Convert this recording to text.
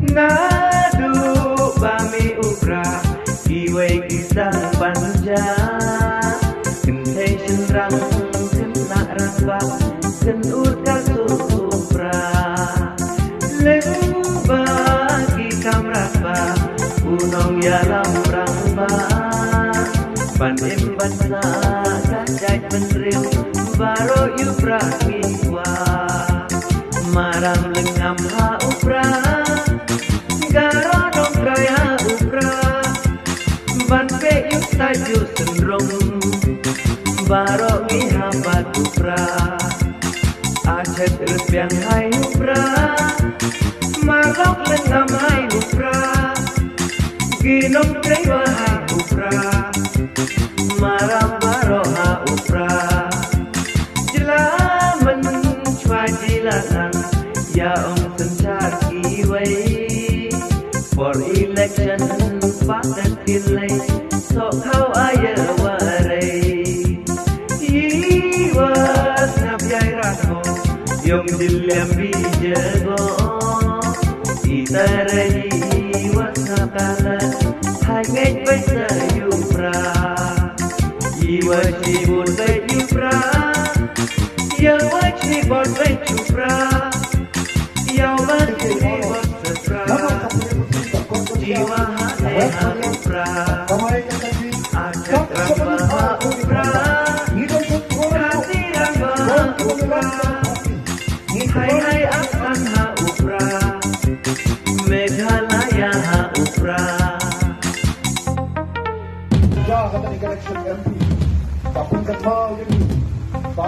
Nadu bami ukra kiwai kisang panja kentai senrang kena ramba ken urkal supra lengba ki kamrapa unong ya lamramba panem bansa kajai penril baro yupra kiwa maram lengam ha upra garo dong kaya upra ban pe yuk taju senrong baro mihabat upra acet repian hai upra malok lengam hai upra ginong trewa hai upra maram baro ha upra jelamen chwa jilanan ya om sencar kiwai for election pakat kilai so kau aya warai iwas ngap yai rako yong dilam bijago itarai was ngapala hai ngai bai sa yupra iwas ibun bai yupra ya wach ni bon bai yupra